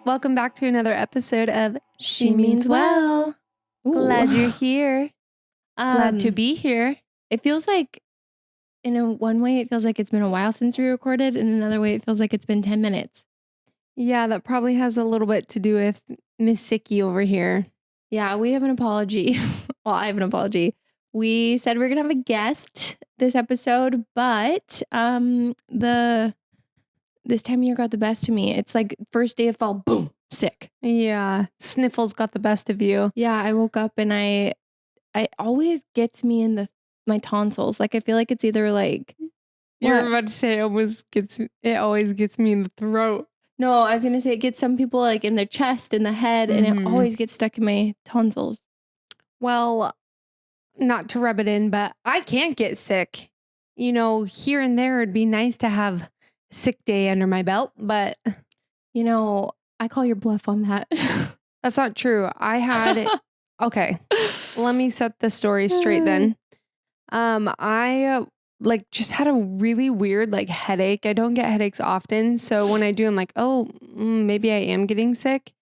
Welcome back to another episode of She Means Well. Glad you're here. Glad to be here. It feels like, in one way, it feels like it's been a while since we recorded. In another way, it feels like it's been 10 minutes. Yeah, that probably has a little bit to do with Miss Sicky over here. Yeah, we have an apology. Well, I have an apology. We said we are going to have a guest this episode, but this time of year got the best of me. It's like first day of fall, boom, sick. Yeah, sniffles got the best of you. Yeah, I woke up and I always gets me in my tonsils. Like I feel like it's either like you're about to say it always gets me in the throat. No, I was gonna say it gets some people like in their chest, in the head, and it always gets stuck in my tonsils. Well, not to rub it in, but I can't get sick. You know, here and there, it'd be nice to have sick day under my belt, but you know, I call your bluff on that. That's not true. I had okay. Let me set the story straight then. I just had a really weird headache. I don't get headaches often, so when I do, I'm like, oh, maybe I am getting sick.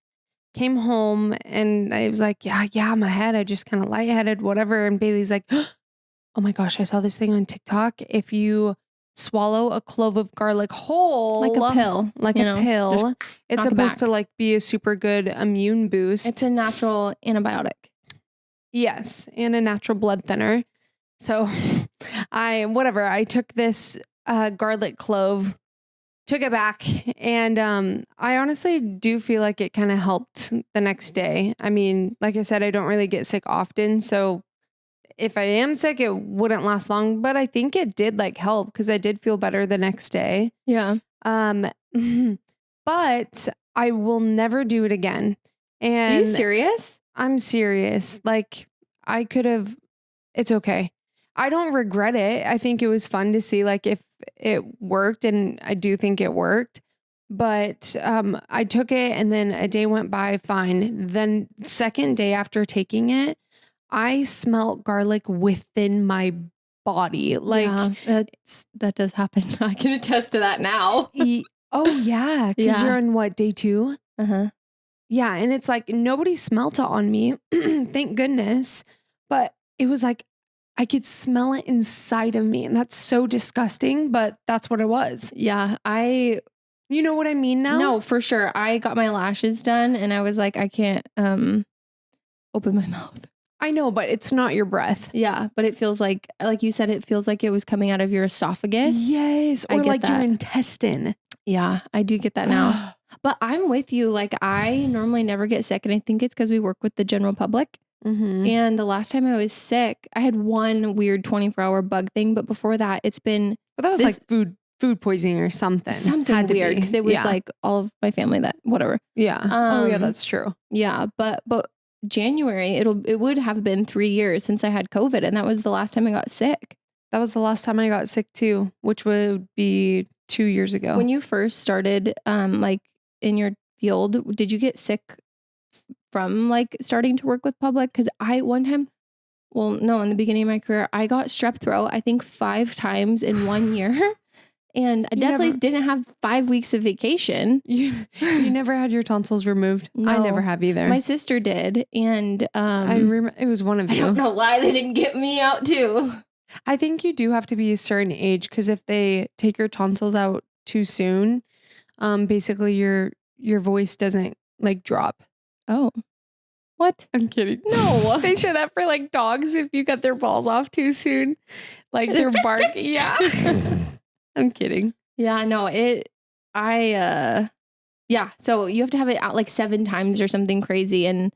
Came home and I was like, yeah, my head. I just kind of lightheaded, whatever. And Bailey's like, oh my gosh, I saw this thing on TikTok. If you swallow a clove of garlic whole, like a pill, it's supposed to be a super good immune boost. It's a natural antibiotic. Yes, and a natural blood thinner. So I took this garlic clove, took it back, and I honestly do feel like it kind of helped the next day. I mean, like I said, I don't really get sick often, so if I am sick, it wouldn't last long, but I think it did help because I did feel better the next day. Yeah. But I will never do it again. And are you serious? I'm serious. It's okay. I don't regret it. I think it was fun to see if it worked, and I do think it worked. But I took it and then a day went by fine. Then second day after taking it, I smelled garlic within my body. That does happen. I can attest to that now. Oh yeah. Because you're on what, day 2? Uh-huh. Yeah. And it's nobody smelt it on me. Thank goodness. But it was I could smell it inside of me. And that's so disgusting, but that's what it was. Yeah. You know what I mean now? No, for sure. I got my lashes done and I was like, I can't open my mouth. I know, but it's not your breath. Yeah, but it feels like you said, it feels like it was coming out of your esophagus. Yes, or your intestine. Yeah, I do get that now. But I'm with you. I normally never get sick, and I think it's because we work with the general public. Mm-hmm. And the last time I was sick, I had one weird 24-hour bug thing, but before that, it's been... But that was food poising or something. Something weird, because it was all of my family that, whatever. Yeah. Yeah, that's true. Yeah, but January, it would have been 3 years since I had COVID, and that was the last time I got sick. That was the last time I got sick too, which would be 2 years ago. When you first started, in your field, did you get sick from starting to work with public? Because one time, in the beginning of my career, I got strep throat, I think 5 times in 1 year. And I definitely didn't have 5 weeks of vacation. You never had your tonsils removed? No. I never have either. My sister did. And I remember it was one of you. I don't know why they didn't get me out too. I think you do have to be a certain age, because if they take your tonsils out too soon, basically your voice doesn't drop. Oh. What? I'm kidding. No. They say that for dogs, if you cut their balls off too soon, their bark. Yeah. I'm kidding. Yeah, no, so you have to have it out 7 times or something crazy. And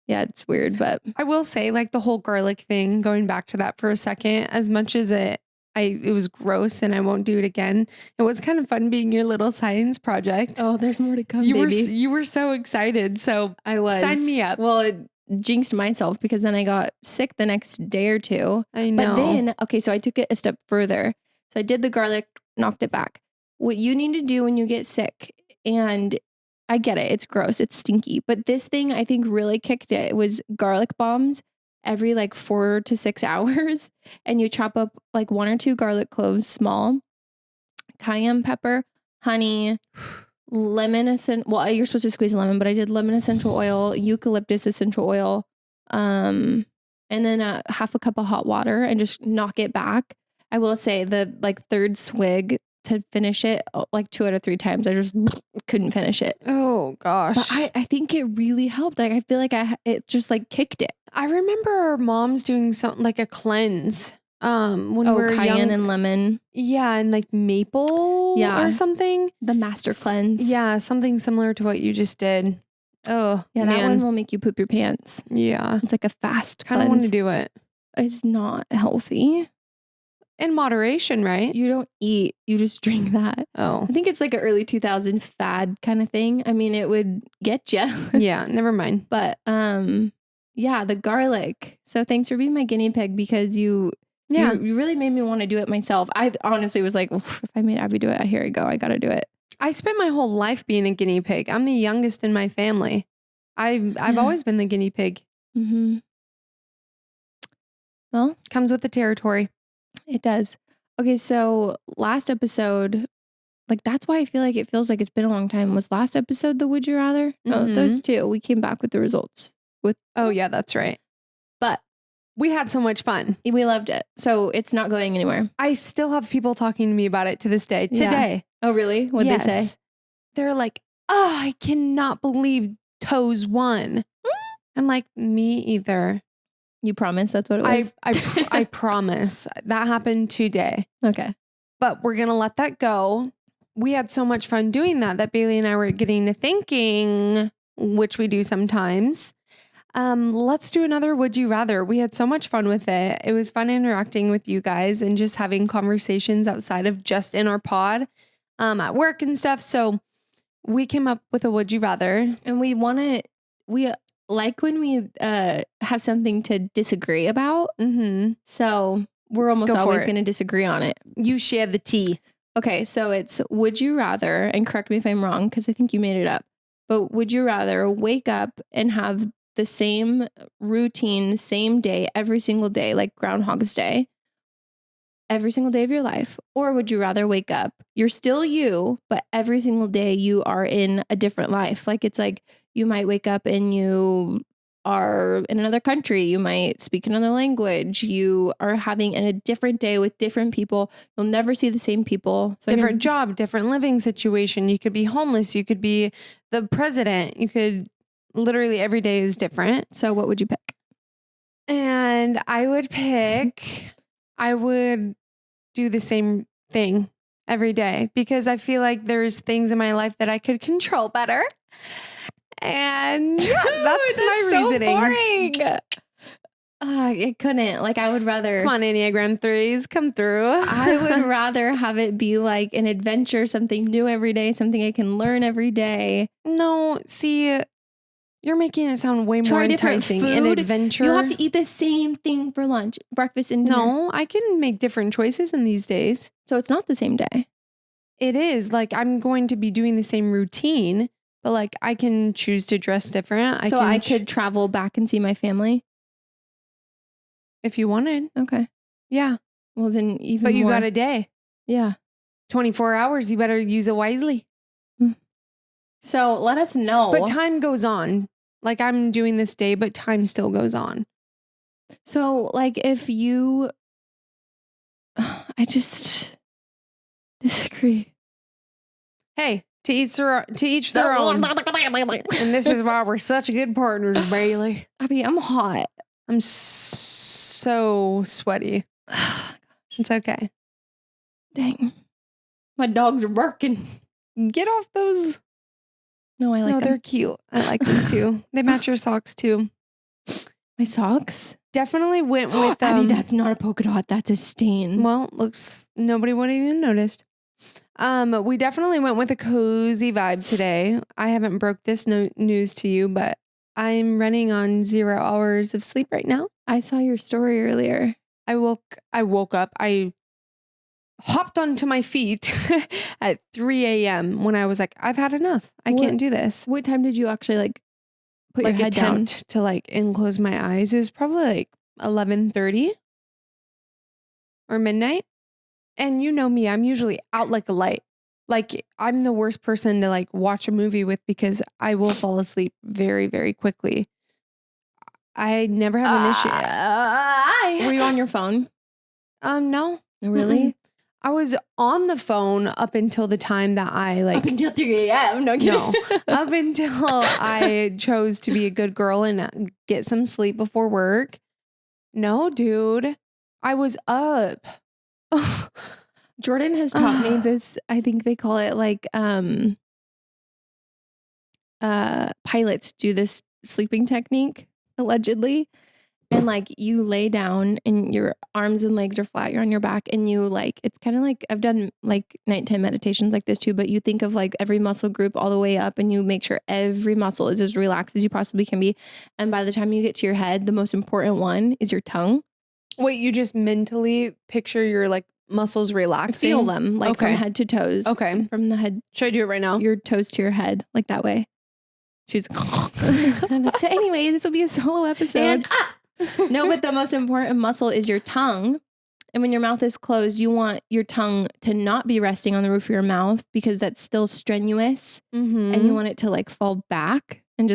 yeah, it's weird, but I will say the whole garlic thing, going back to that for a second, as much as it was gross and I won't do it again, it was kind of fun being your little science project. Oh, there's more to come, baby. You were so excited. So I was. Sign me up. Well, it jinxed myself because then I got sick the next day or 2. I know. But then, okay, so I took it a step further. So I did the garlic, knocked it back. What you need to do when you get sick, and I get it, it's gross, it's stinky, but this thing I think really kicked it. It was garlic bombs every 4 to 6 hours, and you chop up 1 or 2 garlic cloves small, cayenne pepper, honey, lemon essential. Well, you're supposed to squeeze a lemon, but I did lemon essential oil, eucalyptus essential oil, and then half a cup of hot water and just knock it back. I will say the like third swig to finish it, like 2 out of 3 times, I just couldn't finish it. Oh gosh. But I think it really helped. Like I feel like it just like kicked it. I remember our moms doing something like a cleanse. When we were cayenne young. and lemon. Yeah, and like maple or something. The master cleanse. Yeah, something similar to what you just did. Oh, yeah, that one will make you poop your pants. Yeah. It's like a fast Kind of want to do it. It's not healthy. In moderation, right? You don't eat, you just drink that. Oh. I think it's like an early 2000 fad kind of thing. I mean, it would get you. Yeah, never mind. But yeah, the garlic. So thanks for being my guinea pig because you really made me want to do it myself. I honestly was like, if I made Abby do it, here I go. I got to do it. I spent my whole life being a guinea pig. I'm the youngest in my family. I've always been the guinea pig. Mm-hmm. Well, comes with the territory. It does. Okay, so last episode, like that's why I feel like it feels like it's been a long time. Was last episode the Would You Rather? No, those two. We came back with the results. Oh yeah, that's right. But we had so much fun. We loved it. So it's not going anywhere. I still have people talking to me about it to this day. Today. Oh, really? What'd they say? They're like, oh, I cannot believe Toes won. I'm like, me either. You promise that's what it was? I promise. That happened today. Okay. But we're going to let that go. We had so much fun doing that Baylie and I were getting to thinking, which we do sometimes. Let's do another Would You Rather. We had so much fun with it. It was fun interacting with you guys and just having conversations outside of just in our pod at work and stuff. So we came up with a Would You Rather. And we like when we have something to disagree about. Mm-hmm. So we're almost always going to disagree on it. You share the tea. Okay, so it's Would you rather, and correct me if I'm wrong because I think you made it up, but would you rather wake up and have the same routine, same day, every single day, like Groundhog's Day, every single day of your life? Or would you rather wake up, you're still you, but every single day you are in a different life? Like it's like you might wake up and you are in another country. You might speak another language. You are having a different day with different people. You'll never see the same people. So different job, different living situation. You could be homeless. You could be the president. You could literally every day is different. So what would you pick? And I would do the same thing every day because I feel like there's things in my life that I could control better. And that's my reasoning. So boring. It couldn't. Like I would rather. Come on, Enneagram 3s, come through. I would rather have it be like an adventure, something new every day, something I can learn every day. No, see, you're making it sound way more enticing. An adventure. You have to eat the same thing for lunch, breakfast, and dinner. No, I can make different choices in these days. So it's not the same day. It is. Like I'm going to be doing the same routine. But like I can choose to dress different. I could travel back and see my family if you wanted. Okay. Yeah. Well then even But you more. got a day. Yeah. 24 hours. You better use it wisely. So let us know. But time goes on. Like I'm doing this day, but time still goes on. So like if you I just disagree. Hey. To each their own. And this is why we're such good partners, Baylie. Abby, I'm hot. I'm so sweaty. It's okay. Dang. My dogs are barking. Get off those. No, I like them. They're cute. I like them too. They match your socks too. My socks? Definitely went with Abby, that's not a polka dot. That's a stain. Well, looks nobody would have even noticed. We definitely went with a cozy vibe today. I haven't broke this news to you, but I'm running on 0 hours of sleep right now. I saw your story earlier. I woke up. I hopped onto my feet at 3 a.m. when I was like, I've had enough. I can't do this. What time did you actually like put your head down? To like enclose my eyes. It was probably like 11:30 or midnight. And you know me, I'm usually out like a light. Like I'm the worst person to like watch a movie with because I will fall asleep very, very quickly. I never have an issue. Were you on your phone? No. Really? Mm-mm. I was on the phone up until the time that I like. Up until 3 a.m. No, up until I chose to be a good girl and get some sleep before work. No, dude. I was up. Jordan has taught me this. I think they call it like pilots do this sleeping technique, allegedly. And like you lay down and your arms and legs are flat, you're on your back, and you like, it's kind of like I've done like nighttime meditations like this too, but you think of like every muscle group all the way up and you make sure every muscle is as relaxed as you possibly can be. And by the time you get to your head, the most important one is your tongue. Wait, you just mentally picture your like muscles relaxing? Feel them like from head to toes. Okay. From the head. Should I do it right now? Your toes to your head, like that way. She's so anyway, this will be a solo episode. No, but the most important muscle is your tongue. And when your mouth is closed, you want your tongue to not be resting on the roof of your mouth because that's still strenuous. Mm-hmm. And you want it to like fall back and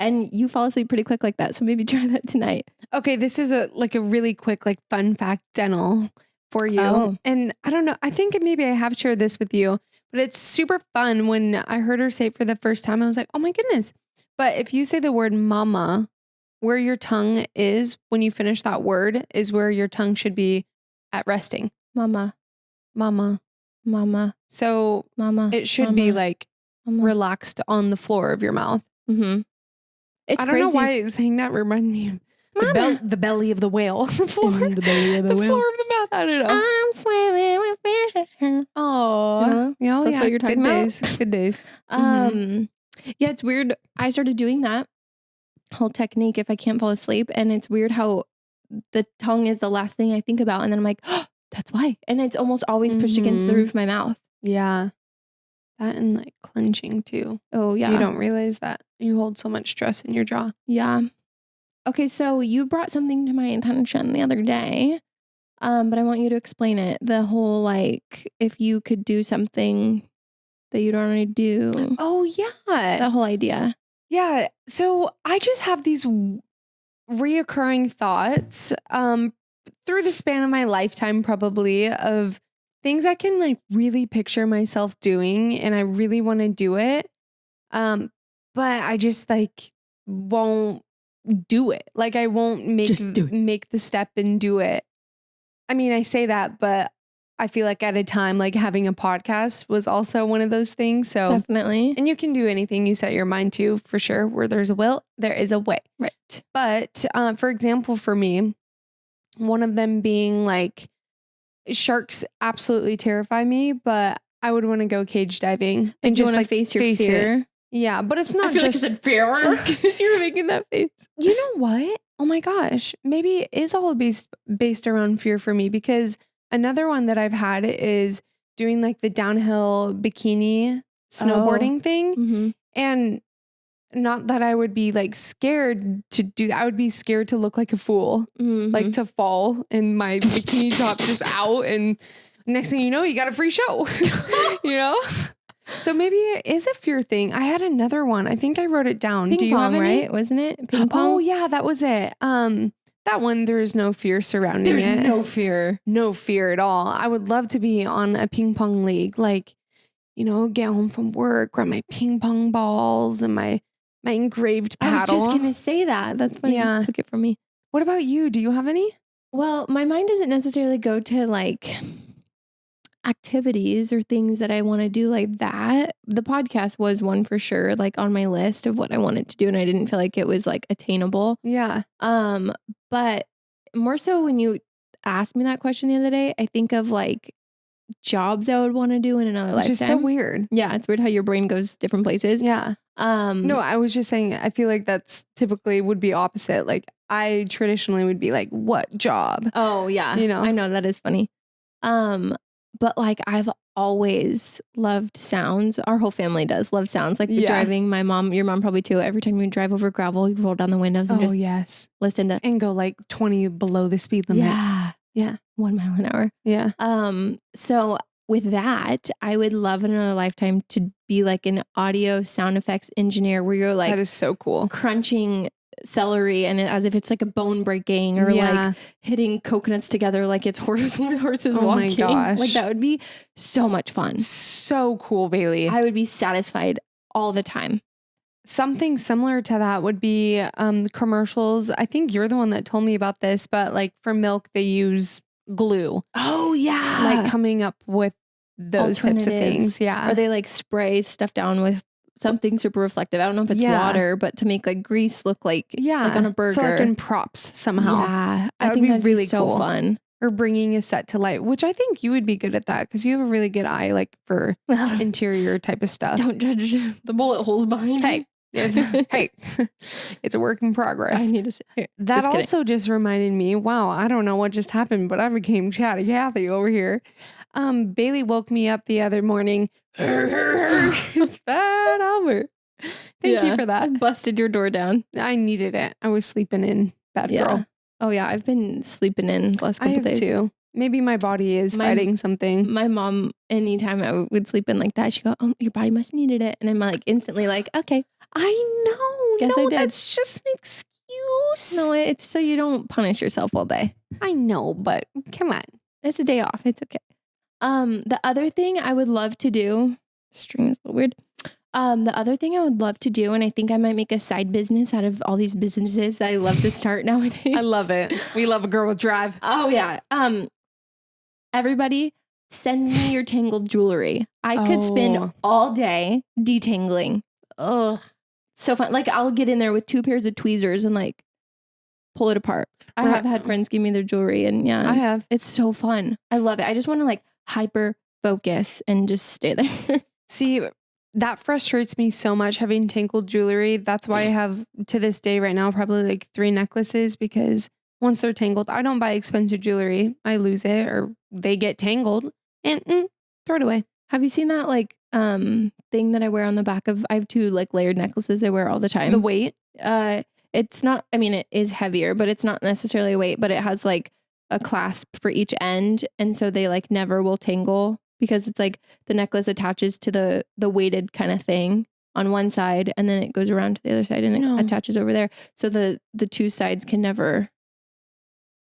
you fall asleep pretty quick like that. So maybe try that tonight. Okay, this is a really quick like fun fact dental for you. Oh. And I don't know, I think maybe I have shared this with you, but it's super fun. When I heard her say it for the first time, I was like, oh my goodness. But if you say the word mama, where your tongue is when you finish that word is where your tongue should be at resting. Mama. So it should be like relaxed on the floor of your mouth. Mm-hmm. I don't know why saying that reminded me of the belly of the whale. The floor, the belly of the whale. floor of the mouth. I don't know. I'm swimming with fishes. Oh, yeah, that's what you're talking about. Good days. Yeah, it's weird. I started doing that whole technique if I can't fall asleep, and it's weird how the tongue is the last thing I think about, and then I'm like, oh, that's why. And it's almost always pushed against the roof of my mouth. Yeah. That and like clenching too. Oh yeah. You don't realize that you hold so much stress in your jaw. Yeah. Okay, so you brought something to my attention the other day, but I want you to explain it. The whole like, if you could do something that you don't already do. Oh yeah. That whole idea. Yeah. So I just have these reoccurring thoughts through the span of my lifetime, probably, of things I can like really picture myself doing, and I really want to do it. But I just like won't do it. Like I won't make the step and do it. I mean, I say that, but I feel like at a time, like having a podcast was also one of those things. So definitely. And you can do anything you set your mind to, for sure. Where there's a will, there is a way. Right. But for example, for me, one of them being like, sharks absolutely terrify me, but I would want to go cage diving and just like face your fear. It. Yeah, but it's not I feel just like I said fear because you were making that face. You know what? Oh my gosh. Maybe it is all based around fear for me, because another one that I've had is doing like the downhill bikini snowboarding thing. Mm-hmm. And not that I would be like scared to do that. I would be scared to look like a fool, like to fall and my bikini top just out. And next thing you know, you got a free show, you know? So maybe it is a fear thing. I had another one. I think I wrote it down. Ping Do you pong, have any? Right? Wasn't it? Ping pong? Oh yeah, that was it. That one, there is no fear surrounding it. There's no fear. No fear at all. I would love to be on a ping pong league. Like, you know, get home from work, grab my ping pong balls and my engraved paddle. I was just going to say that. That's funny. Yeah. You took it from me. What about you? Do you have any? Well, my mind doesn't necessarily go to like activities or things that I want to do like that. The podcast was one for sure, like on my list of what I wanted to do. And I didn't feel like it was like attainable. Yeah. But more so when you asked me that question the other day, I think of like jobs I would want to do in another lifetime. Which is so weird. Yeah. It's weird how your brain goes different places. Yeah. No, I was just saying, I feel like that's typically would be opposite. Like I traditionally would be like, what job? Oh yeah. You know, I know that is funny. But like I've always loved sounds. Our whole family does love sounds. Like the driving, my mom, your mom probably too. Every time you drive over gravel, you roll down the windows and just listen to and go like 20 below the speed limit. Yeah. 1 mile an hour. Yeah. So with that, I would love in another lifetime to be like an audio sound effects engineer where you're like That is so cool. crunching celery and as if it's like a bone breaking or like hitting coconuts together like it's horses Oh my walking. gosh. Like that would be so much fun. So cool, Baylie. I would be satisfied all the time. Something similar to that would be commercials. I think you're the one that told me about this, but like for milk, they use glue. Oh yeah. Like coming up with those types of things. Yeah. Or they like spray stuff down with something super reflective. I don't know if it's water, but to make like grease look like on a burger. So like in props somehow. Yeah. I think that'd be really so cool. fun. Or bringing a set to light, which I think you would be good at that because you have a really good eye like for interior type of stuff. Don't judge the bullet holes behind Hey. It's a work in progress. I need to say here. That also just reminded me, wow, I don't know what just happened, but I became chatty Cathy over here. Baylie woke me up the other morning. It's bad, Albert. Thank you for that. I busted your door down. I needed it. I was sleeping in, bad girl. Oh yeah, I've been sleeping in the last couple days too. Maybe my body is fighting something. My mom, anytime I would sleep in like that, she'd go, "Oh, your body must needed it," and I'm like instantly like, "Okay, I know. Guess I did. That's just an excuse. No, it's so you don't punish yourself all day. I know, but come on, it's a day off. It's okay." The other thing I would love to do, string is a little weird. The other thing I would love to do, and I think I might make a side business out of all these businesses I love to start nowadays. I love it. We love a girl with drive. Oh yeah. Everybody send me your tangled jewelry. I could spend all day detangling. Ugh. So fun. Like I'll get in there with 2 pairs of tweezers and like pull it apart. I have had friends give me their jewelry and I have. It's so fun. I love it. I just want to like hyper focus and just stay there. See, that frustrates me so much having tangled jewelry. That's why I have to this day right now probably like 3 necklaces because once they're tangled, I don't buy expensive jewelry. I lose it or they get tangled and throw it away. Have you seen that like thing that I wear on the back of? I have 2 like layered necklaces I wear all the time. The weight? It's not. I mean, it is heavier, but it's not necessarily a weight. But it has like a clasp for each end, and so they like never will tangle because it's like the necklace attaches to the weighted kind of thing on one side, and then it goes around to the other side and it attaches over there. So the 2 sides can never.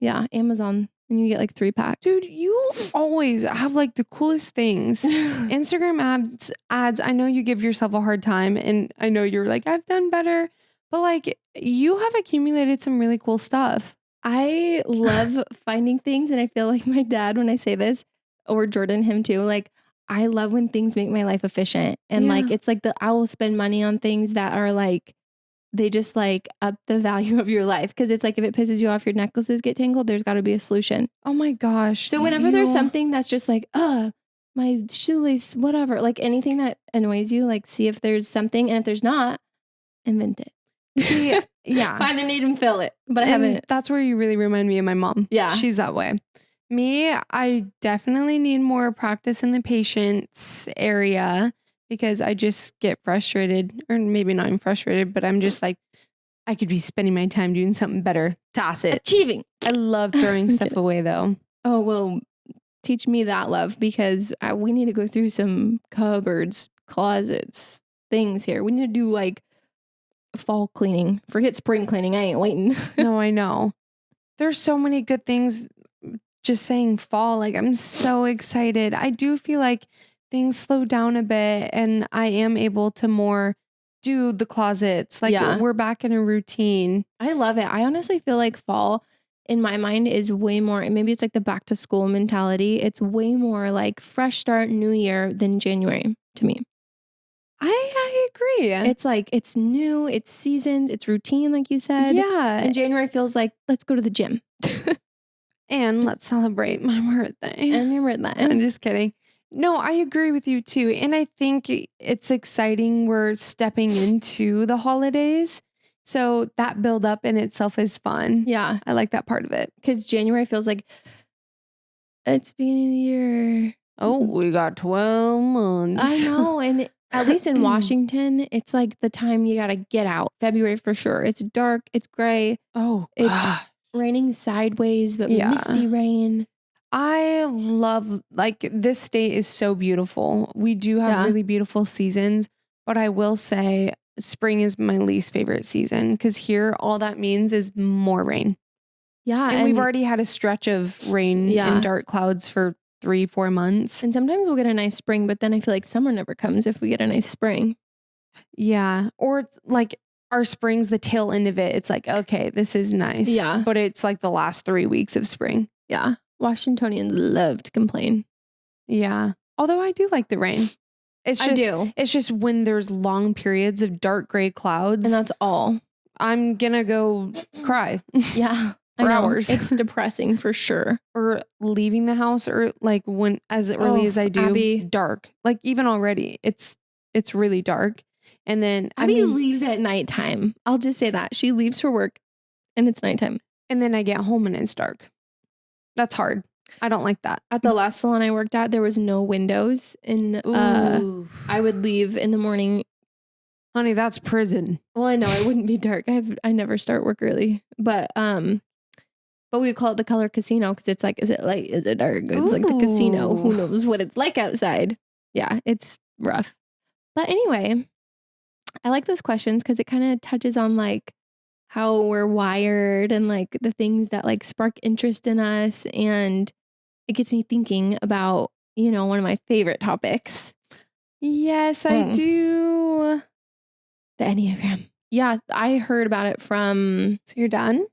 Yeah, Amazon. And you get like 3-pack. Dude, you always have like the coolest things. Instagram ads, I know you give yourself a hard time and I know you're like, I've done better. But like you have accumulated some really cool stuff. I love finding things and I feel like my dad when I say this, or Jordan, him too, like I love when things make my life efficient. And like it's like I will spend money on things that are like they just like up the value of your life. Cause it's like, if it pisses you off, your necklaces get tangled, there's got to be a solution. Oh my gosh. So whenever there's something that's just like, my shoelace, whatever, like anything that annoys you, like see if there's something. And if there's not, invent it. See, yeah. Find a need and fill it. But I haven't. That's where you really remind me of my mom. Yeah. She's that way. Me, I definitely need more practice in the patience area. Because I just get frustrated, or maybe not even frustrated, but I'm just like, I could be spending my time doing something better. Toss it. Achieving. I love throwing stuff away though. Oh, well, teach me that love because we need to go through some cupboards, closets, things here. We need to do like fall cleaning. Forget spring cleaning. I ain't waiting. No, I know. There's so many good things. Just saying fall, like I'm so excited. I do feel like things slow down a bit and I am able to more do the closets. Like we're back in a routine. I love it. I honestly feel like fall in my mind is way more, maybe it's like the back to school mentality. It's way more like fresh start new year than January to me. I agree. It's like, it's new, it's seasoned, it's routine, like you said. Yeah. And January feels like, let's go to the gym. And let's celebrate my birthday. And your birthday. I'm just kidding. No, I agree with you too. And I think it's exciting. We're stepping into the holidays. So that build up in itself is fun. Yeah. I like that part of it. Because January feels like it's beginning of the year. Oh, we got 12 months. I know. And at least in Washington, it's like the time you got to get out. February for sure. It's dark. It's gray. Oh, it's raining sideways, but misty rain. I love, like, this state is so beautiful. We do have really beautiful seasons, but I will say spring is my least favorite season because here all that means is more rain. Yeah. And we've already had a stretch of rain and dark clouds for 3-4 months. And sometimes we'll get a nice spring, but then I feel like summer never comes if we get a nice spring. Yeah. Or it's like our spring's the tail end of it. It's like, okay, this is nice. Yeah. But it's like the last 3 weeks of spring. Yeah. Washingtonians love to complain. Yeah. Although I do like the rain. It's just when there's long periods of dark gray clouds. And that's all. I'm going to go cry. Yeah. For hours. It's depressing for sure. Or leaving the house or like when as early as I do, Abby. dark. Like even already it's really dark. And then Abby leaves at nighttime. I'll just say that. She leaves for work and it's nighttime. And then I get home and it's dark. That's hard. I don't like that. At the last salon I worked at, there was no windows. And I would leave in the morning. Honey, that's prison. Well, I know it wouldn't be dark. I never start work early. But we call it the color casino because it's like, is it light? Is it dark? It's like the casino. Who knows what it's like outside? Yeah, it's rough. But anyway, I like those questions because it kind of touches on like how we're wired and like the things that like spark interest in us. And it gets me thinking about, one of my favorite topics. Yes, I do. The Enneagram. Yeah, I heard about it from... So you're done?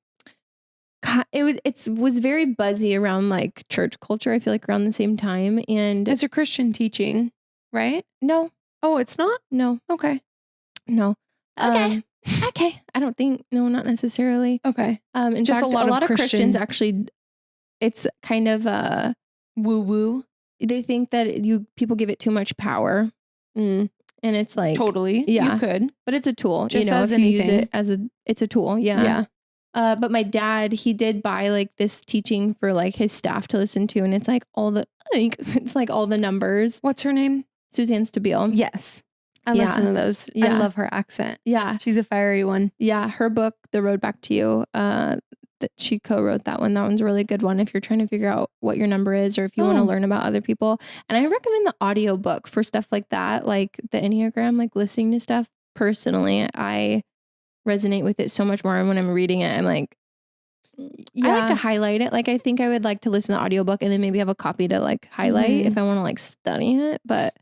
It was very buzzy around like church culture, I feel like around the same time. And it's a Christian teaching, right? No. Oh, it's not? No. Okay. No. Okay. Okay. I don't think, no, not necessarily. Okay. In just fact, a lot of Christians actually, it's kind of woo-woo. They think that people give it too much power. And it's like totally. Yeah. You could. But it's a tool. Just as if you anything. use it it's a tool. Yeah. Yeah. But my dad, he did buy like this teaching for like his staff to listen to, and it's like all the numbers. What's her name? Suzanne Stabile. Yes. I listen to those. Yeah. I love her accent. Yeah. She's a fiery one. Yeah. Her book, The Road Back to You, that she co-wrote that one. That one's a really good one if you're trying to figure out what your number is or if you want to learn about other people. And I recommend the audiobook for stuff like that, like the Enneagram, like listening to stuff. Personally, I resonate with it so much more. And when I'm reading it, I'm like, I like to highlight it. Like, I think I would like to listen to the audiobook and then maybe have a copy to like highlight if I want to like study it. But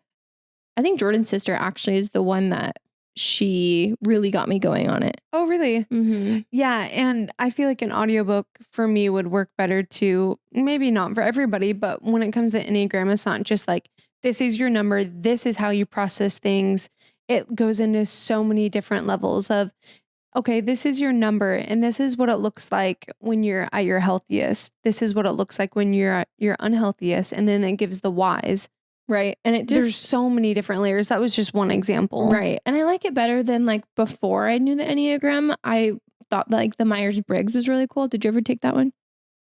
I think Jordan's sister actually is the one that she really got me going on it. Oh, really? Mm-hmm. Yeah. And I feel like an audiobook for me would work better too. Maybe not for everybody, but when it comes to Enneagram, it's not just like, this is your number. This is how you process things. It goes into so many different levels of, okay, this is your number and this is what it looks like when you're at your healthiest. This is what it looks like when you're at your unhealthiest. And then it gives the whys. Right. And there's so many different layers. That was just one example. Right. And I like it better than like before I knew the Enneagram. I thought that like the Myers-Briggs was really cool. Did you ever take that one?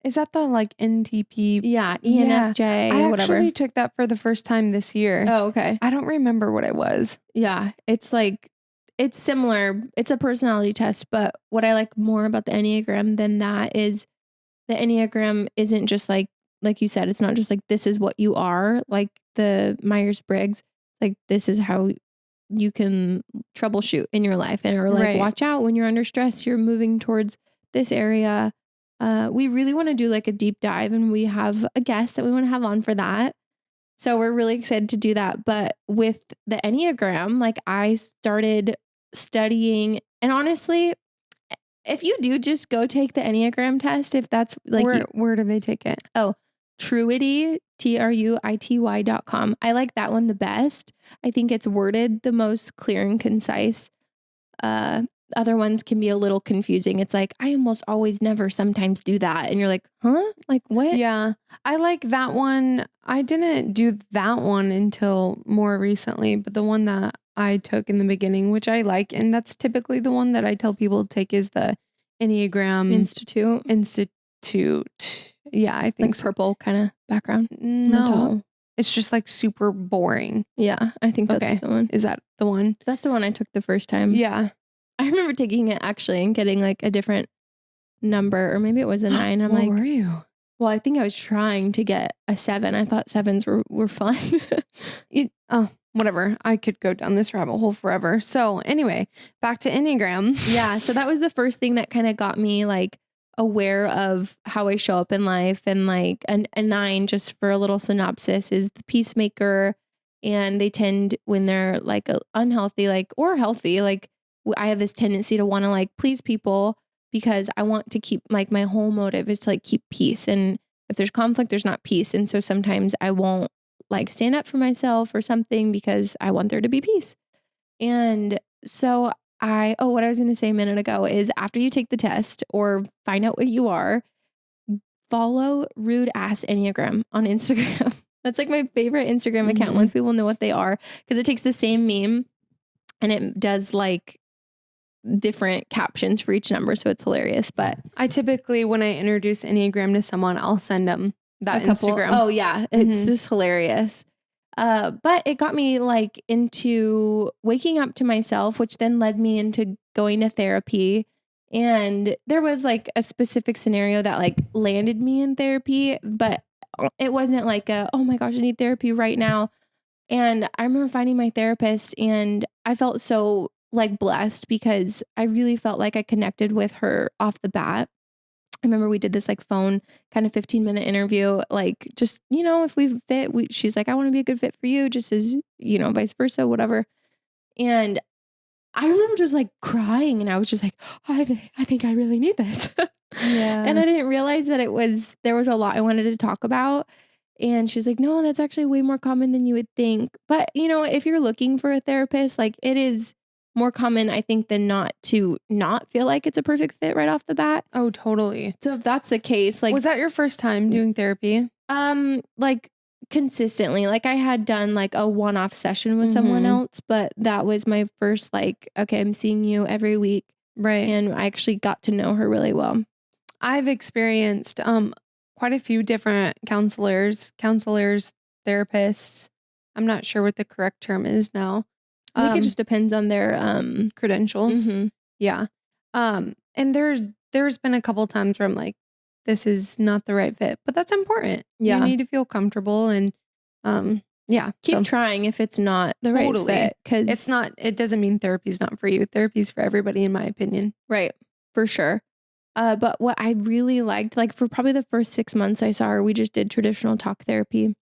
Is that the like NTP? Yeah. ENFJ, I whatever. actually took that for the first time this year. Oh, okay. I don't remember what it was. Yeah. It's like, it's similar. It's a personality test. But what I like more about the Enneagram than that is the Enneagram isn't just like you said, it's not just like, this is what you are. Like the Myers-Briggs, like this is how you can troubleshoot in your life. And or like, watch out when you're under stress, you're moving towards this area. We really want to do like a deep dive and we have a guest that we want to have on for that. So we're really excited to do that. But with the Enneagram, like I started studying, and honestly, if you do just go take the Enneagram test, if that's like, where do they take it? Oh, Truity, TRUITY.com. I like that one the best. I think it's worded the most clear and concise. Other ones can be a little confusing. It's like, I almost always never sometimes do that. And you're like, huh? Like what? Yeah. I like that one. I didn't do that one until more recently, but the one that I took in the beginning, which I like, and that's typically the one that I tell people to take, is the Enneagram Institute. Yeah, I think like purple kind of background. No, it's just like super boring. Yeah, I think that's the one. Is that the one? That's the one I took the first time. Yeah. I remember taking it actually and getting like a different number, or maybe it was a 9. I'm what like, were you? Well, I think I was trying to get a 7. I thought 7s were fun. Whatever. I could go down this rabbit hole forever. So anyway, back to Enneagram. Yeah. So that was the first thing that kind of got me like aware of how I show up in life. And like a 9, just for a little synopsis, is the peacemaker. And they tend, when they're like unhealthy, like, or healthy, like I have this tendency to want to like please people, because I want to keep, like, my whole motive is to like keep peace. And if there's conflict, there's not peace. And so sometimes I won't like stand up for myself or something because I want there to be peace. And so what I was going to say a minute ago is, after you take the test or find out what you are, follow Rude Ass Enneagram on Instagram. That's like my favorite Instagram account once people know what they are, because it takes the same meme and it does like different captions for each number. So it's hilarious. But I typically, when I introduce Enneagram to someone, I'll send them that Instagram. Oh yeah. It's just hilarious. But it got me like into waking up to myself, which then led me into going to therapy. And there was like a specific scenario that like landed me in therapy, but it wasn't like oh my gosh, I need therapy right now. And I remember finding my therapist, and I felt so like blessed, because I really felt like I connected with her off the bat. I remember we did this like phone kind of 15-minute interview, like, just, if we fit, she's like, I want to be a good fit for you, just as, vice versa, whatever. And I remember just like crying, and I was just like, I think I really need this. Yeah. And I didn't realize that there was a lot I wanted to talk about. And she's like, no, that's actually way more common than you would think. But, if you're looking for a therapist, like, it is more common, I think, than not to not feel like it's a perfect fit right off the bat. Oh, totally. So if that's the case, like, was that your first time doing therapy? Like consistently, like I had done like a one-off session with someone else, but that was my first, like, okay, I'm seeing you every week. Right. And I actually got to know her really well. I've experienced, quite a few different counselors, therapists. I'm not sure what the correct term is now. I think it just depends on their credentials. Yeah. And there's been a couple times where I'm like, this is not the right fit, but that's important. Yeah. You need to feel comfortable, and keep trying if it's not the right fit, because it doesn't mean therapy's not for you. Therapy's for everybody, in my opinion. Right. For sure. But what I really liked, like, for probably the first 6 months I saw her, we just did traditional talk therapy.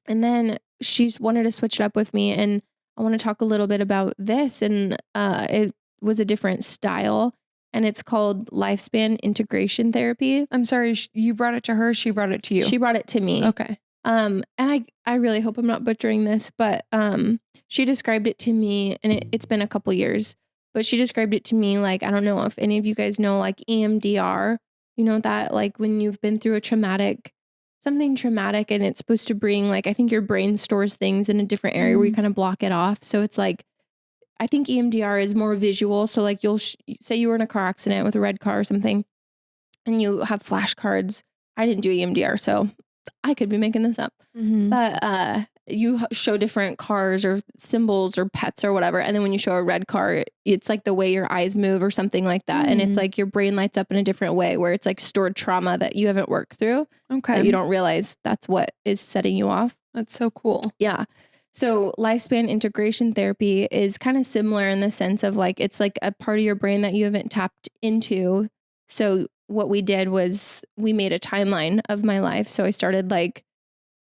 And then she's wanted to switch it up with me, and I want to talk a little bit about this. And it was a different style, and it's called lifespan integration therapy. I'm sorry, you brought it to her, she brought it to you? She brought it to me. Okay. And I really hope I'm not butchering this, but she described it to me, and it's been a couple years. But she described it to me like, I don't know if any of you guys know, like, EMDR, that, like, when you've been through something traumatic, and it's supposed to bring, like, I think your brain stores things in a different area where you kind of block it off. So it's like, I think EMDR is more visual. So like, you'll say you were in a car accident with a red car or something, and you have flashcards. I didn't do EMDR, so I could be making this up. But you show different cars or symbols or pets or whatever. And then when you show a red car, it's like the way your eyes move or something like that. And it's like your brain lights up in a different way, where it's like stored trauma that you haven't worked through. Okay. That you don't realize that's what is setting you off. That's so cool. Yeah. So lifespan integration therapy is kind of similar in the sense of, like, it's like a part of your brain that you haven't tapped into. So what we did was we made a timeline of my life. So I started, like,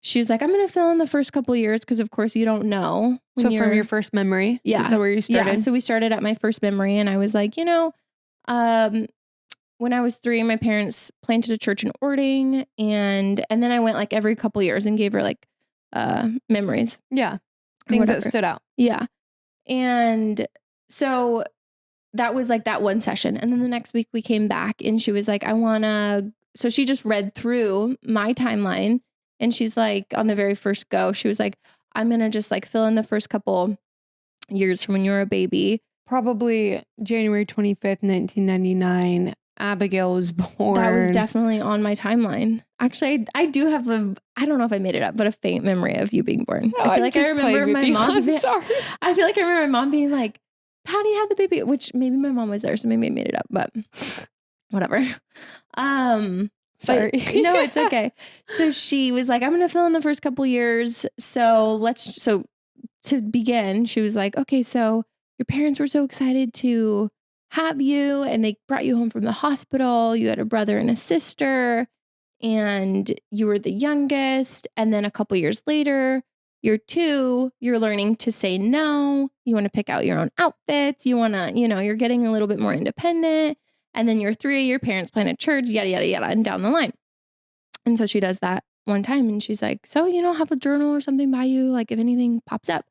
she was like, I'm going to fill in the first couple of years, because of course you don't know. So from your first memory? Yeah. Is that where you started? Yeah. So we started at my first memory, and I was like, when I was 3, my parents planted a church in Ording, and then I went like every couple years and gave her like memories. Yeah. Things that stood out. Yeah. And so that was like that one session. And then the next week we came back, and she was like, so she just read through my timeline, and she's like, on the very first go, she was like, I'm going to just like fill in the first couple years from when you were a baby. Probably January 25th, 1999. Abigail was born. That was definitely on my timeline. Actually, I do have I don't know if I made it up, but a faint memory of you being born. No, I feel like I remember my mom. Sorry. I feel like I remember my mom being like, Patty had the baby, which maybe my mom was there, so maybe I made it up, but whatever. Sorry. No, it's okay. So she was like, I'm going to fill in the first couple years. So to begin, she was like, okay, so your parents were so excited to have you and they brought you home from the hospital. You had a brother and a sister and you were the youngest. And then a couple years later, year 2, you're learning to say no. You want to pick out your own outfits. You want to, you're getting a little bit more independent. And then year 3, your parents plan a church, yada, yada, yada, and down the line. And so she does that one time and she's like, so you don't have a journal or something by you? Like if anything pops up.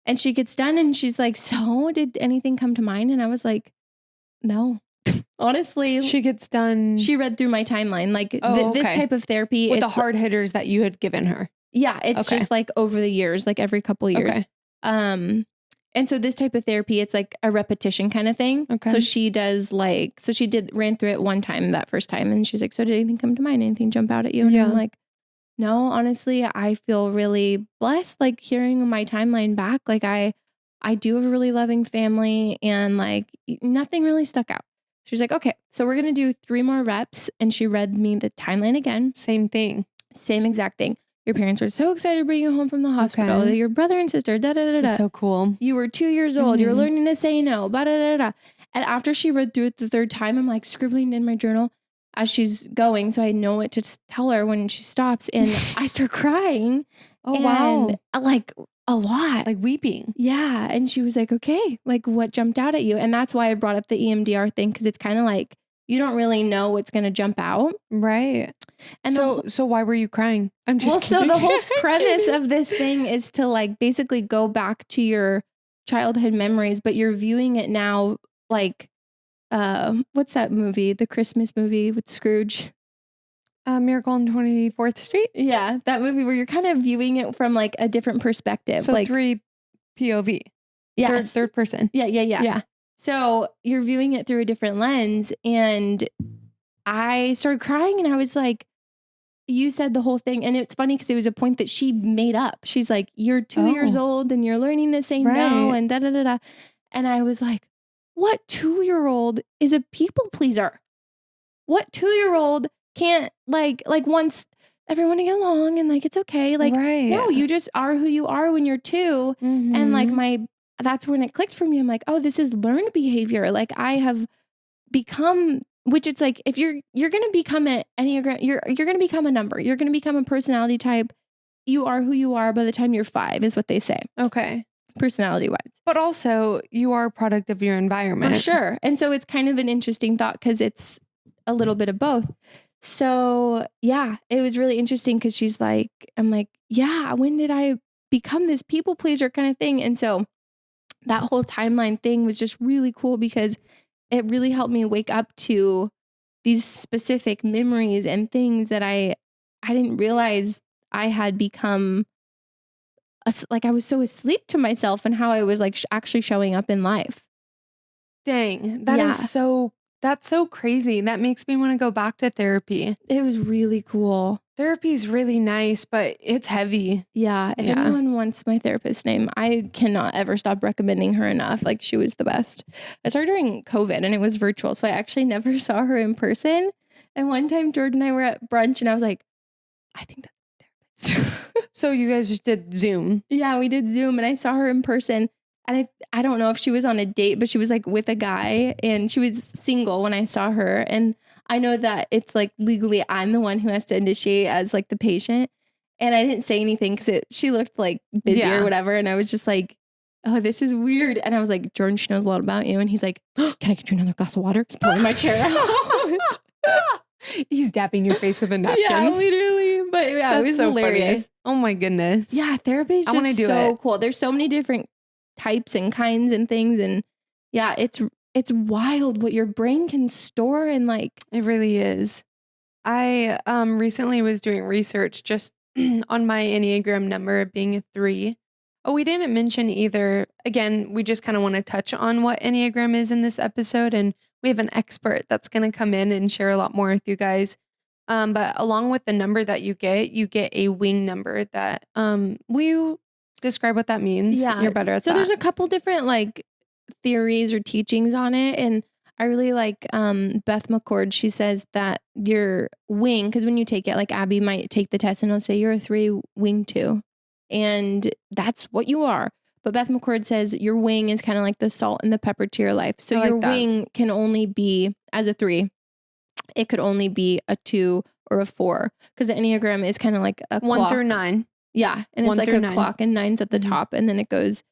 And she gets done and she's like, so did anything come to mind? And I was like, no. Honestly, she gets done. She read through my timeline. Like this type of therapy. With the hard hitters that you had given her. Yeah. It's just like over the years, like every couple of years. Okay. And so this type of therapy, it's like a repetition kind of thing. Okay. So she does ran through it one time, that first time. And she's like, so did anything come to mind? Anything jump out at you? And I'm like, no, honestly, I feel really blessed, like hearing my timeline back. Like I do have a really loving family and like nothing really stuck out. She's like, okay, so we're going to do 3 more reps. And she read me the timeline again. Same thing. Same exact thing. Your parents were so excited to bring you home from the hospital. Okay. Your brother and sister, This is so cool. You were 2 years old. You were learning to say no, And after she read through it the 3rd time, I'm like scribbling in my journal as she's going. So I know what to tell her when she stops. And I start crying. Oh, wow. Like a lot. Like weeping. Yeah. And she was like, okay, like what jumped out at you? And that's why I brought up the EMDR thing. Cause it's kind of like, you don't really know what's going to jump out. Right. And so why were you crying? I'm just kidding. So the whole premise of this thing is to like basically go back to your childhood memories, but you're viewing it now like, what's that movie? The Christmas movie with Scrooge? Miracle on 24th Street? Yeah. That movie where you're kind of viewing it from like a different perspective. So like 3 POV. Yeah. Third person. Yeah. So you're viewing it through a different lens. And I started crying and I was like, you said the whole thing. And it's funny because it was a point that she made up. She's like, you're 2 years old and you're learning to say no and da-da-da-da. And I was like, what 2-year-old is a people pleaser? What 2-year-old can't like wants everyone to get along and like, it's okay. Like, no, you just are who you are when you're 2. Mm-hmm. And like that's when it clicked for me. I'm like, oh, this is learned behavior. Like I have become, which it's like, if you're going to become an Enneagram, you're going to become a number. You're going to become a personality type. You are who you are by the time you're 5 is what they say. Okay. Personality wise. But also you are a product of your environment. For sure. And so it's kind of an interesting thought because it's a little bit of both. So yeah, it was really interesting because she's like, I'm like, yeah, when did I become this people pleaser kind of thing? And so that whole timeline thing was just really cool because it really helped me wake up to these specific memories and things that I didn't realize I had become like I was so asleep to myself and how I was like actually showing up in life. Dang, that's so crazy. That makes me want to go back to therapy. It was really cool. Therapy is really nice, but it's heavy. Yeah. If anyone wants my therapist's name, I cannot ever stop recommending her enough. Like she was the best. I started during COVID and it was virtual. So I actually never saw her in person. And one time Jordan and I were at brunch and I was like, I think that's a therapist. So you guys just did Zoom? Yeah, we did Zoom and I saw her in person. And I don't know if she was on a date, but she was like with a guy and she was single when I saw her. And I know that it's like legally I'm the one who has to initiate as like the patient. And I didn't say anything because she looked like busy or whatever. And I was just like, oh, this is weird. And I was like, Jordan, she knows a lot about you. And he's like, can I get you another glass of water? He's pulling my chair out. He's dapping your face with a napkin. Yeah, literally. But yeah, it was so hilarious. Funny. Oh my goodness. Yeah, therapy is just so cool. There's so many different types and kinds and things. And yeah, it's wild what your brain can store and like. It really is. I recently was doing research just on my Enneagram number being a 3. Oh, we didn't mention either. Again, we just kind of want to touch on what Enneagram is in this episode. And we have an expert that's going to come in and share a lot more with you guys. But along with the number that you get a wing number that, will you describe what that means? Yeah. You're better at that. So there's a couple different like theories or teachings on it. And I really like Beth McCord. She says that your wing, because when you take it, like Abby might take the test and it'll say you're a 3, wing 2. And that's what you are. But Beth McCord says your wing is kind of like the salt and the pepper to your life. So your wing can only be, as a 3, it could only be a 2 or a 4. Because the Enneagram is kind of like a 1 clock. through 9. Yeah. And it's like a 9. Clock, and 9's at the top. And then it goes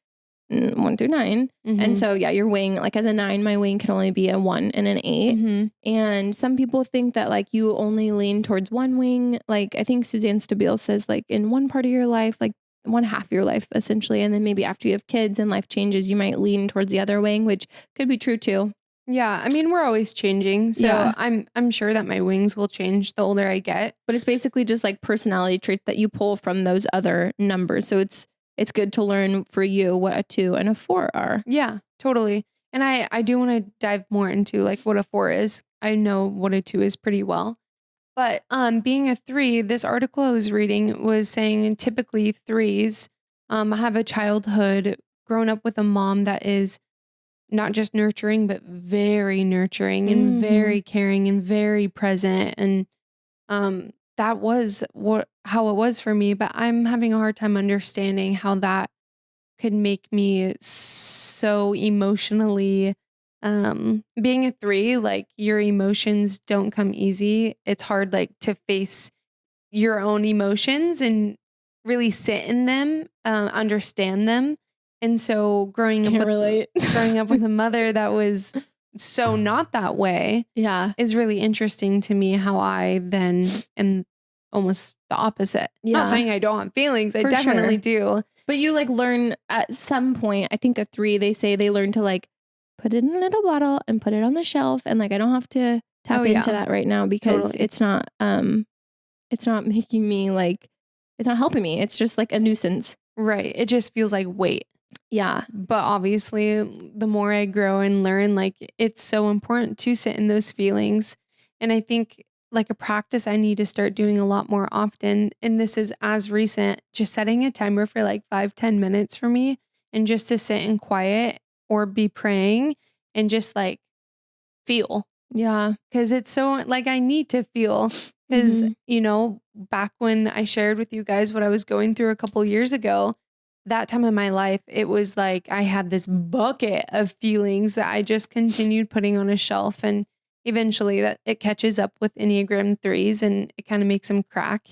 1 through 9. And so, yeah, your wing, like as a 9, my wing can only be a 1 and an 8. And some people think that like you only lean towards one wing. Like I think Suzanne Stabile says like in one part of your life, like one half of your life essentially. And then maybe after you have kids and life changes, you might lean towards the other wing, which could be true too. Yeah. I mean, we're always changing. So Yeah. I'm sure that my wings will change the older I get. But it's basically just like personality traits that you pull from those other numbers. So it's good to learn for you what a 2 and a 4 are. Yeah, totally. And I do want to dive more into like what a 4 is. I know what a 2 is pretty well. But being a 3, this article I was reading was saying typically 3s have a childhood grown up with a mom that is not just nurturing, but very nurturing and very caring and very present. And that was how it was for me. But I'm having a hard time understanding how that could make me so emotionally being a 3, like your emotions don't come easy. It's hard like to face your own emotions and really sit in them, understand them. And so growing up with a mother that was so not that way is really interesting to me, how I then am almost the opposite. Not saying I don't have feelings. I definitely do. But you like learn at some point, I think a 3, they say they learn to like put it in a little bottle and put it on the shelf. And like, I don't have to tap into that right now because it's not making me like, it's not helping me. It's just like a nuisance. Right. It just feels like weight. Yeah. But obviously the more I grow and learn, like it's so important to sit in those feelings. And I think like a practice I need to start doing a lot more often. And this is as recent, just setting a timer for like 5-10 minutes for me and just to sit in quiet or be praying and just like feel. Yeah. Cause it's so like, I need to feel because, you know, back when I shared with you guys what I was going through a couple years ago, that time in my life, it was like, I had this bucket of feelings that I just continued putting on a shelf, and eventually that it catches up with Enneagram 3s and it kind of makes them crack,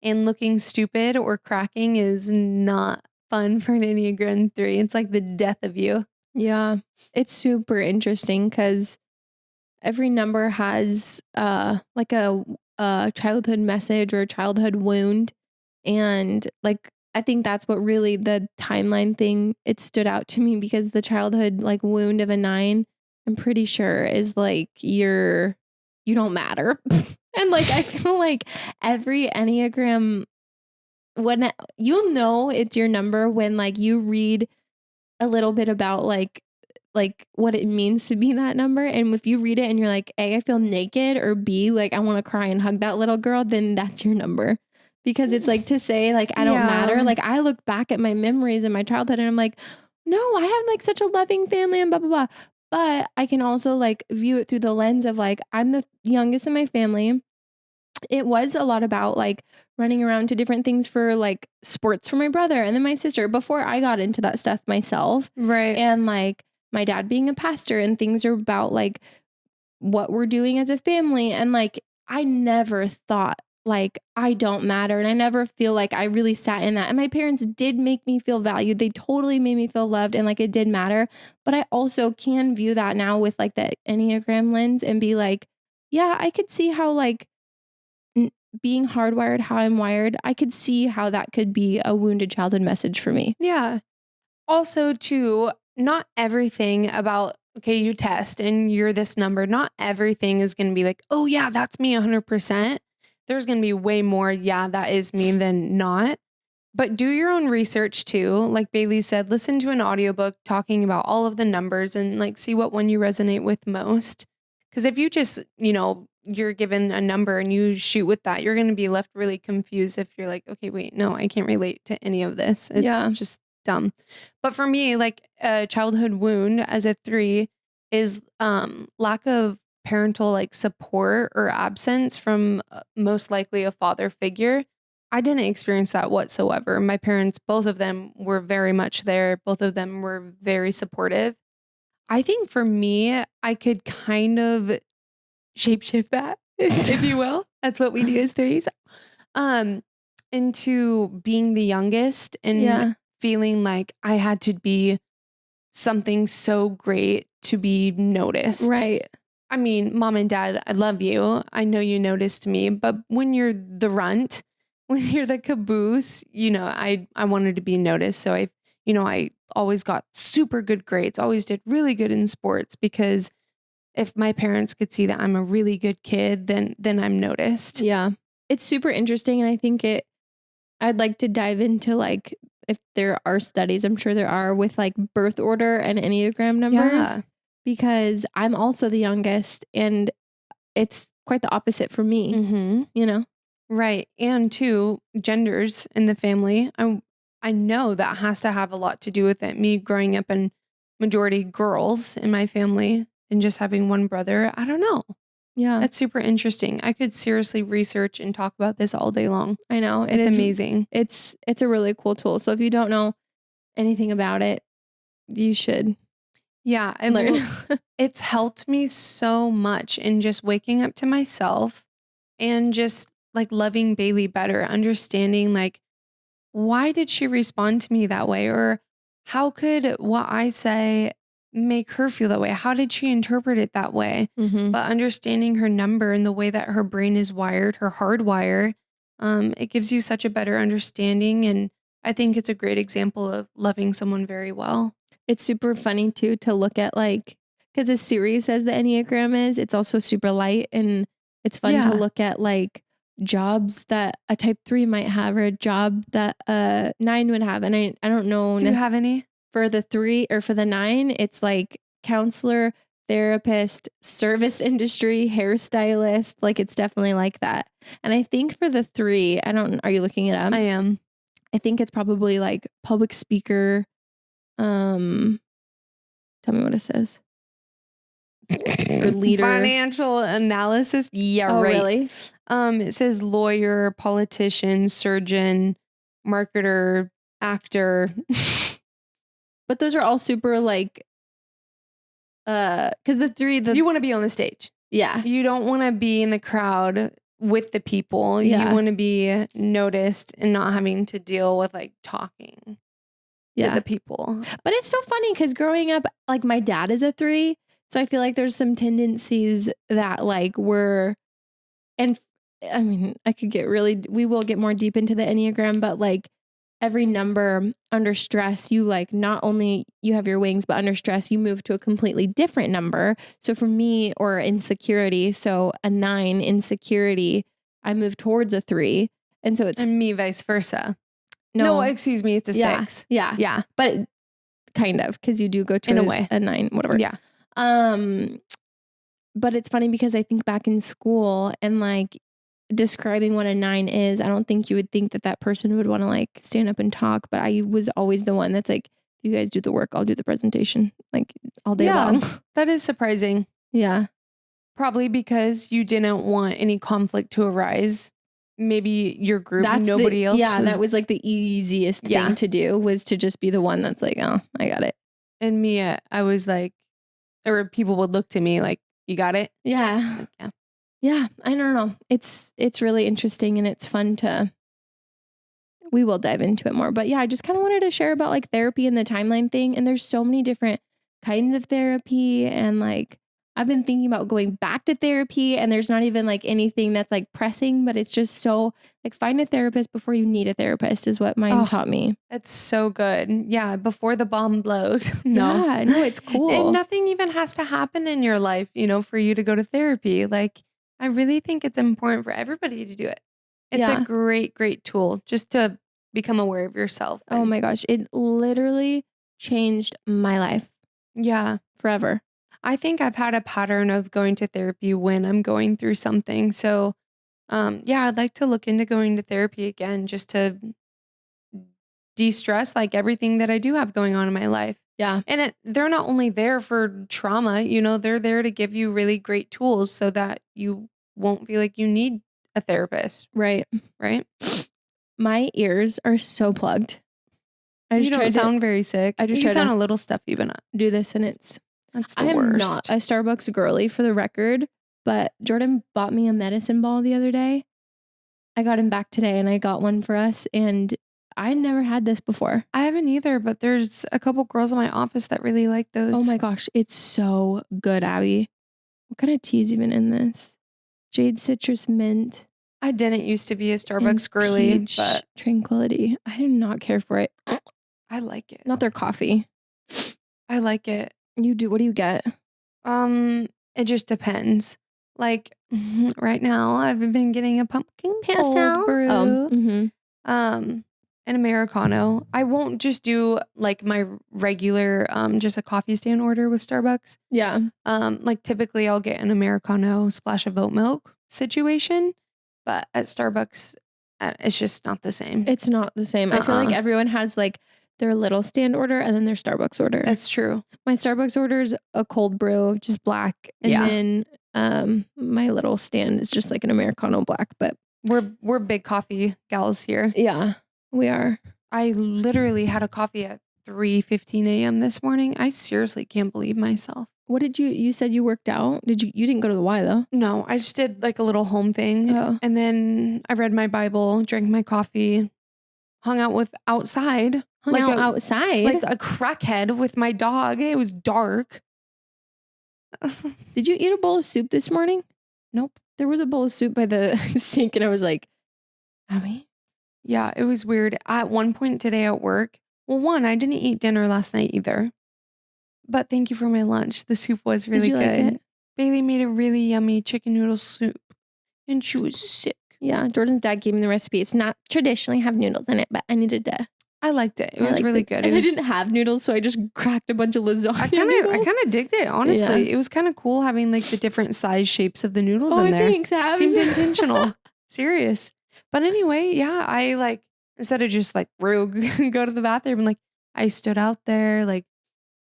and looking stupid or cracking is not fun for an Enneagram 3. It's like the death of you. Yeah. It's super interesting because every number has like a childhood message or a childhood wound. And like, I think that's what really the timeline thing, it stood out to me because the childhood like wound of a 9, I'm pretty sure is like you don't matter. And like, I feel like every Enneagram, when you'll know it's your number when like you read a little bit about like what it means to be that number. And if you read it and you're like, A, I feel naked, or B, like I want to cry and hug that little girl, then that's your number. Because it's like to say like, I don't matter. Like I look back at my memories in my childhood and I'm like, no, I have like such a loving family and blah, blah, blah. But I can also like view it through the lens of like, I'm the youngest in my family. It was a lot about like running around to different things for like sports for my brother and then my sister before I got into that stuff myself. Right. And like my dad being a pastor, and things are about like what we're doing as a family. And like, I never thought like I don't matter. And I never feel like I really sat in that. And my parents did make me feel valued. They totally made me feel loved and like it did matter. But I also can view that now with like the Enneagram lens and be like, yeah, I could see how like being hardwired, how I'm wired, I could see how that could be a wounded childhood message for me. Yeah. Also too, not everything about, okay, you test and you're this number, not everything is going to be like, oh yeah, that's me 100%. There's going to be way more, yeah, that is me, than not. But do your own research too. Like Baylie said, listen to an audiobook talking about all of the numbers and like see what one you resonate with most. Because if you just, you know, you're given a number and you shoot with that, you're going to be left really confused if you're like, okay, wait, no, I can't relate to any of this. It's just dumb. But for me, like a childhood wound as a 3, is lack of parental like support or absence from most likely a father figure. I didn't experience that whatsoever. My parents, both of them were very much there. Both of them were very supportive. I think for me, I could kind of shapeshift that, if you will. That's what we do as threes. Um, into being the youngest and Yeah. feeling like I had to be something so great to be noticed. Right. I mean, mom and dad, I love you. I know you noticed me, but when you're the runt, when you're the caboose, I wanted to be noticed. So I always got super good grades, always did really good in sports because if my parents could see that I'm a really good kid, then I'm noticed. Yeah. It's super interesting. And I think I'd like to dive into like, if there are studies, I'm sure there are, with like birth order and Enneagram numbers, Yeah. because I'm also the youngest and it's quite the opposite for me, Mm-hmm. Right. And two, genders in the family. I know that has to have a lot to do with it. Me growing up in majority girls in my family and just having one brother. I don't know. Yeah. That's super interesting. I could seriously research and talk about this all day long. I know. It's amazing. It's a really cool tool. So if you don't know anything about it, you should Yeah. learn. It's helped me so much in just waking up to myself and just like loving Baylie better, understanding like, why did she respond to me that way? Or how could what I say make her feel that way? How did she interpret it that way? Mm-hmm. But understanding her number and the way that her brain is wired, her hardwire, it gives you such a better understanding. And I think it's a great example of loving someone very well. It's super funny too to look at, like, because as serious as the Enneagram is, it's also super light, and it's fun to look at like jobs that a type 3 might have or a job that a 9 would have. And I don't know. Do you have any? For the 3 or for the 9, it's like counselor, therapist, service industry, hairstylist. Like it's definitely like that. And I think for the 3, are you looking it up? I am. I think it's probably like public speaker. Tell me what it says. Or leader. Financial analysis. Yeah, Oh, right. really? It says lawyer, politician, surgeon, marketer, actor. But those are all super like, because the 3, You want to be on the stage. yeah. You don't want to be in the crowd with the people. Yeah. You want to be noticed and not having to deal with like talking to the people. But it's so funny because growing up, like my dad is a 3. So I feel like there's some tendencies that like and I mean, we will get more deep into the Enneagram, but like every number under stress, you like not only you have your wings, but under stress, you move to a completely different number. So for me, or insecurity, so a 9 insecurity, I move towards a 3. And so And me vice versa. no, excuse me. It's a 6. Yeah. Yeah. But kind of, because you do go to in a way a 9, whatever. Yeah. But it's funny because I think back in school and like describing what a 9 is, I don't think you would think that person would want to like stand up and talk, but I was always the one that's like, if you guys do the work, I'll do the presentation like all day long. That is surprising. Yeah. Probably because you didn't want any conflict to arise. Maybe your group, nobody else. Yeah, that was like the easiest thing to do, was to just be the one that's like, oh, I got it. And me, I was like, or people would look to me like, you got it? Yeah. Like, yeah. Yeah. I don't know. It's really interesting, and it's fun we will dive into it more. But yeah, I just kind of wanted to share about like therapy and the timeline thing. And there's so many different kinds of therapy. And like, I've been thinking about going back to therapy, and there's not even like anything that's like pressing, but it's just so like, find a therapist before you need a therapist is what mine taught me. It's so good. Yeah. Before the bomb blows. No, it's cool. And nothing even has to happen in your life, for you to go to therapy. Like, I really think it's important for everybody to do it. It's a great, great tool just to become aware of yourself. Oh my gosh. It literally changed my life. Yeah. Forever. I think I've had a pattern of going to therapy when I'm going through something. So, I'd like to look into going to therapy again just to de-stress like everything that I do have going on in my life. Yeah. And they're not only there for trauma, you know, they're there to give you really great tools so that you won't feel like you need a therapist. Right. Right? My ears are so plugged. You don't sound very sick. I just you tried sound to a little stuffy, but not. do this, and that's the worst. I'm not a Starbucks girly, for the record, but Jordan bought me a medicine ball the other day. I got him back today, and I got one for us, and I never had this before. I haven't either, but there's a couple girls in my office that really like those. Oh my gosh, it's so good, Abby. What kind of tea is even in this? Jade citrus mint. I didn't used to be a Starbucks girly, peach but tranquility. I do not care for it. I like it. Not their coffee. I like it. You do? What do you get? It just depends. Like right now, I've been getting a pumpkin cold Pastel? brew. Oh, An Americano. I won't just do like my regular just a coffee stand order with Starbucks. yeah. Like typically I'll get an Americano splash of oat milk situation, but at Starbucks it's just not the same. It's not the same. I feel like everyone has like their little stand order and then their Starbucks order. That's true. My Starbucks order is a cold brew, just black, and then my little stand is just like an Americano black. But we're big coffee gals here. Yeah, we are. I literally had a coffee at 3:15 a.m. this morning. I seriously can't believe myself. What did you said you worked out? You didn't go to the Y though? No, I just did like a little home thing. Oh. And then I read my Bible, drank my coffee, hung out outside. Outside? Like a crackhead with my dog. It was dark. Did you eat a bowl of soup this morning? Nope. There was a bowl of soup by the sink and I was like, Abby? Yeah, it was weird. At one point today at work, I didn't eat dinner last night either. But thank you for my lunch. The soup was really good. Like it? Baylie made a really yummy chicken noodle soup. And she was sick. Yeah, Jordan's dad gave me the recipe. It's not traditionally have noodles in it, but I needed to. I liked it. It was really good. And I didn't have noodles, so I just cracked a bunch of lasagna. I kind of digged it, honestly. Yeah. It was kind of cool having like the different size shapes of the noodles in there. Thanks, Abs. Seemed intentional. Serious. But anyway, yeah, I like, instead of just like go to the bathroom, and like I stood out there, like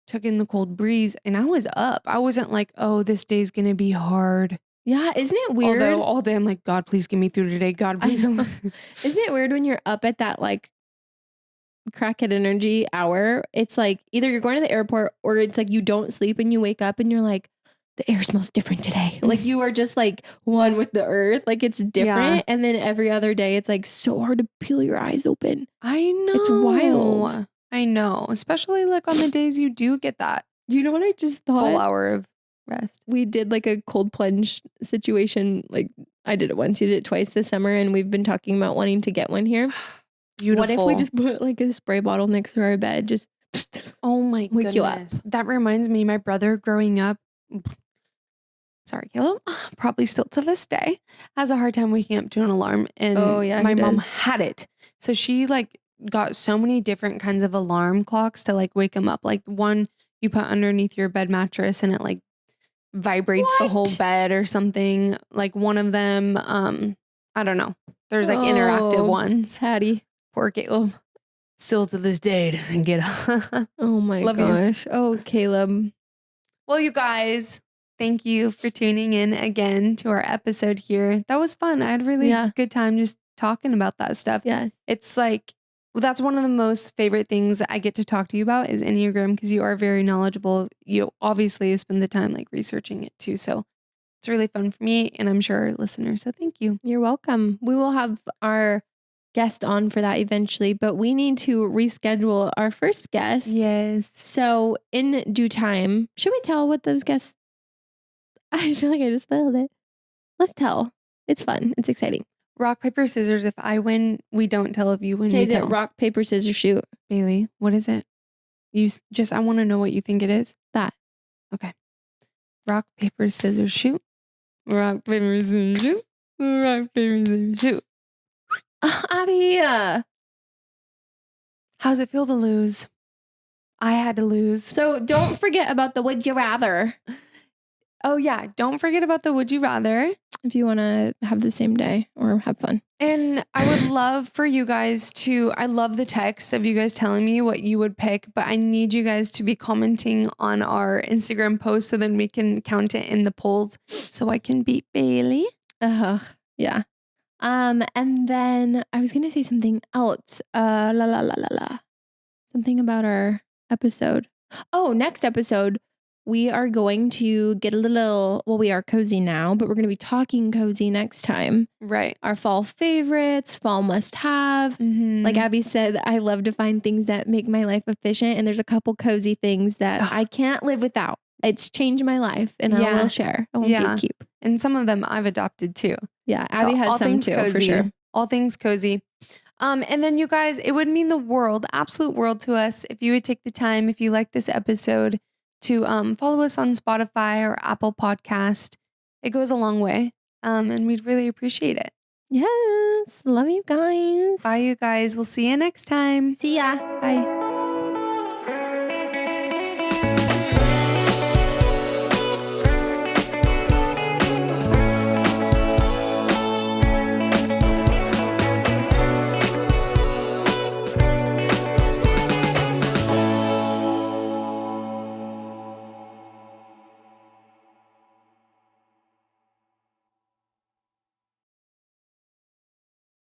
took in the cold breeze, and I was up. I wasn't like, oh, this day's going to be hard. Yeah, isn't it weird? Although all day I'm like, God, please get me through today. God, please. Isn't it weird when you're up at that like crackhead energy hour? It's like either you're going to the airport or it's like you don't sleep and you wake up and you're like, the air smells different today. Like you are just like one with the earth. Like it's different. Yeah. And then every other day it's like so hard to peel your eyes open. I know. It's wild. I know. Especially like on the days you do get that. You know what I just thought? Full hour of rest. We did like a cold plunge situation. Like I did it once, you did it twice this summer, and we've been talking about wanting to get one here. Beautiful. What if we just put like a spray bottle next to our bed? Just oh my goodness. You up. That reminds me, my brother growing up, sorry, Caleb, probably still to this day, has a hard time waking up to an alarm. And my mom had it. So she like got so many different kinds of alarm clocks to like wake him up. Like one you put underneath your bed mattress and it like vibrates the whole bed or something. Like one of them, I don't know. There's like interactive ones. Hattie. Poor Caleb. Still to this day doesn't get up. Oh my gosh. You. Oh, Caleb. Well, you guys, thank you for tuning in again to our episode here. That was fun. I had a really good time just talking about that stuff. Yeah. It's like, well, that's one of the most favorite things I get to talk to you about is Enneagram, because you are very knowledgeable. You obviously spend the time like researching it too. So it's really fun for me and I'm sure our listeners. So thank you. You're welcome. We will have our guest on for that eventually, but we need to reschedule our first guest. Yes. So in due time, should we tell what those guests? I feel like I just spoiled it. Let's tell. It's fun. It's exciting. Rock, paper, scissors. If I win, we don't tell. If you win, we tell. Is it rock, paper, scissors, shoot? Baylie, what is it? I want to know what you think it is. That. Okay. Rock, paper, scissors, shoot. Rock, paper, scissors, shoot. Rock, paper, scissors, shoot. Abby. How's it feel to lose? I had to lose. So don't forget about the would you rather. Oh yeah. Don't forget about the would you rather. if you want to have the same day or have fun. And I would love for you guys to, I love the text of you guys telling me what you would pick, but I need you guys to be commenting on our Instagram post so then we can count it in the polls so I can beat Baylie. Yeah. And then I was going to say something else. Something about our episode. Oh, next episode, we are going to get a little, well, we are cozy now, but we're going to be talking cozy next time. Right. Our fall favorites, fall must have. Like Abby said, I love to find things that make my life efficient. And there's a couple cozy things that I can't live without. It's changed my life and I will share. I won't gatekeep. And some of them I've adopted too. Yeah. Abby has some too, cozy, for sure. All things cozy. And then you guys, it would mean the world, absolute world to us if you would take the time, if you like this episode, to follow us on Spotify or Apple Podcast. It goes a long way. And we'd really appreciate it. Yes. Love you guys. Bye, you guys. We'll see you next time. See ya. Bye.